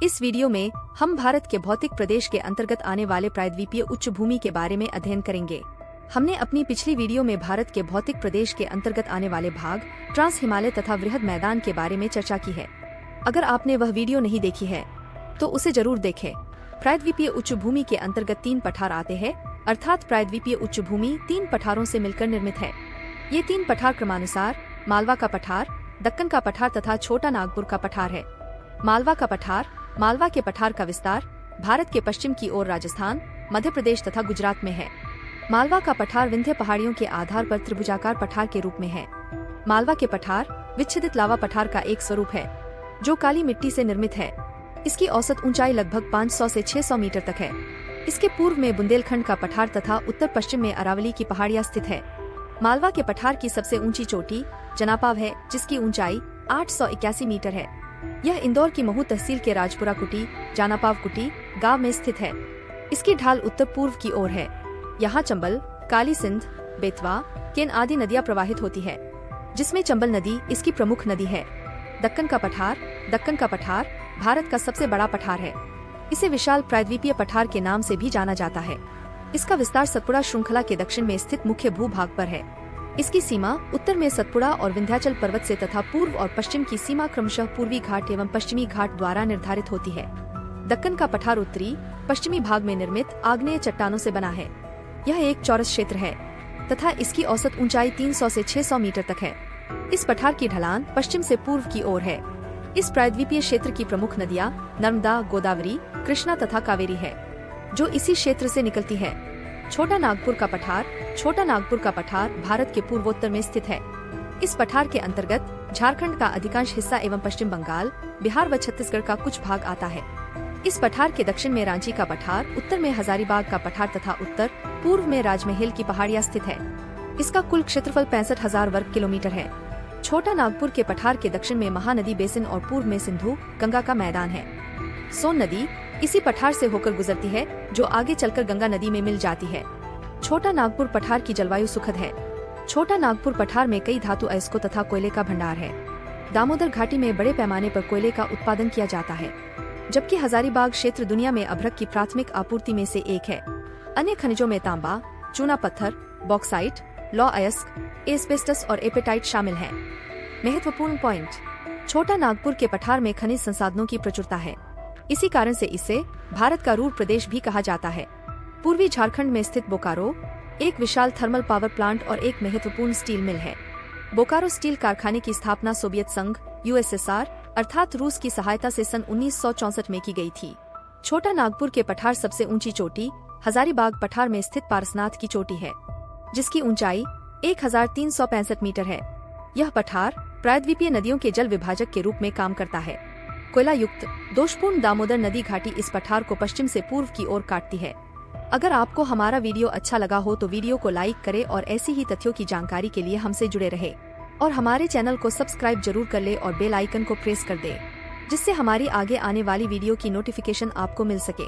इस वीडियो में हम भारत के भौतिक प्रदेश के अंतर्गत आने वाले प्रायद्वीपीय उच्च भूमि के बारे में अध्ययन करेंगे। हमने अपनी पिछली वीडियो में भारत के भौतिक प्रदेश के अंतर्गत आने वाले भाग, ट्रांस हिमालय तथा वृहद मैदान के बारे में चर्चा की है। अगर आपने वह वीडियो नहीं देखी है तो उसे जरूर देखें। प्रायद्वीपीय उच्च भूमि के अंतर्गत 3 पठार आते हैं, अर्थात प्रायद्वीपीय उच्च भूमि 3 पठारों से मिलकर निर्मित है। ये 3 पठार क्रमानुसार मालवा का पठार, दक्कन का पठार तथा छोटा नागपुर का पठार है। मालवा का पठार, मालवा के पठार का विस्तार भारत के पश्चिम की ओर राजस्थान, मध्य प्रदेश तथा गुजरात में है। मालवा का पठार विंध्य पहाड़ियों के आधार पर त्रिभुजाकार पठार के रूप में है। मालवा के पठार विच्छेदित लावा पठार का एक स्वरूप है जो काली मिट्टी से निर्मित है। इसकी औसत ऊंचाई लगभग 500 से 600 मीटर तक है। इसके पूर्व में बुंदेलखंड का पठार तथा उत्तर पश्चिम में अरावली की पहाड़ियां स्थित है। मालवा के पठार की सबसे ऊंची चोटी जनापाव है, जिसकी ऊंचाई 881 मीटर है। यह इंदौर की महू तहसील के राजपुरा कुटी, जानापाव कुटी गांव में स्थित है। इसकी ढाल उत्तर पूर्व की ओर है। यहाँ चंबल, काली सिंध, बेतवा, केन आदि नदियां प्रवाहित होती है, जिसमें चंबल नदी इसकी प्रमुख नदी है। दक्कन का पठार भारत का सबसे बड़ा पठार है। इसे विशाल प्रायद्वीपीय पठार के नाम से भी जाना जाता है। इसका विस्तार सतपुड़ा श्रृंखला के दक्षिण में स्थित मुख्य भूभाग पर है। इसकी सीमा उत्तर में सतपुड़ा और विंध्याचल पर्वत से तथा पूर्व और पश्चिम की सीमा क्रमशः पूर्वी घाट एवं पश्चिमी घाट द्वारा निर्धारित होती है। दक्कन का पठार उत्तरी पश्चिमी भाग में निर्मित आग्नेय चट्टानों से बना है। यह एक चौरस क्षेत्र है तथा इसकी औसत ऊंचाई 300 से 600 मीटर तक है। इस पठार की ढलान पश्चिम से पूर्व की ओर है। इस प्रायद्वीपीय क्षेत्र की प्रमुख नदियां नर्मदा, गोदावरी, कृष्णा तथा कावेरी है, जो इसी क्षेत्र से निकलती है। छोटा नागपुर का पठार भारत के पूर्वोत्तर में स्थित है। इस पठार के अंतर्गत झारखंड का अधिकांश हिस्सा एवं पश्चिम बंगाल, बिहार व छत्तीसगढ़ का कुछ भाग आता है। इस पठार के दक्षिण में रांची का पठार, उत्तर में हजारीबाग का पठार तथा उत्तर पूर्व में राजमहल की पहाड़ियां स्थित है। इसका कुल क्षेत्रफल 65,000 वर्ग किलोमीटर है। छोटा नागपुर के पठार के दक्षिण में महानदी बेसिन और पूर्व में सिंधु गंगा का मैदान है। सोन नदी इसी पठार से होकर गुजरती है, जो आगे चलकर गंगा नदी में मिल जाती है। छोटा नागपुर पठार की जलवायु सुखद है। छोटा नागपुर पठार में कई धातु अयस्कों तथा कोयले का भंडार है। दामोदर घाटी में बड़े पैमाने पर कोयले का उत्पादन किया जाता है, जबकि हजारीबाग क्षेत्र दुनिया में अभ्रक की प्राथमिक आपूर्ति में से एक है। अन्य खनिजों में तांबा, चूना पत्थर, बॉक्साइट, लौह अयस्क, एस्बेस्टस और एपेटाइट शामिल हैं। महत्वपूर्ण पॉइंट: छोटा नागपुर के पठार में खनिज संसाधनों की प्रचुरता है। इसी कारण से इसे भारत का रूर प्रदेश भी कहा जाता है। पूर्वी झारखंड में स्थित बोकारो एक विशाल थर्मल पावर प्लांट और एक महत्वपूर्ण स्टील मिल है। बोकारो स्टील कारखाने की स्थापना सोवियत संघ USSR अर्थात रूस की सहायता से सन 1964 में की गई थी। छोटा नागपुर के पठार सबसे ऊंची चोटी हजारीबाग पठार में स्थित पारसनाथ की चोटी है, जिसकी ऊंचाई 1365 मीटर है। यह पठार प्रायद्वीपीय नदियों के जल विभाजक के रूप में काम करता है। कोयला युक्त दोषपूर्ण दामोदर नदी घाटी इस पठार को पश्चिम से पूर्व की ओर काटती है। अगर आपको हमारा वीडियो अच्छा लगा हो तो वीडियो को लाइक करें और ऐसी ही तथ्यों की जानकारी के लिए हमसे जुड़े रहे और हमारे चैनल को सब्सक्राइब जरूर कर ले और बेल आइकन को प्रेस कर दे, जिससे हमारी आगे आने वाली वीडियो की नोटिफिकेशन आपको मिल सके।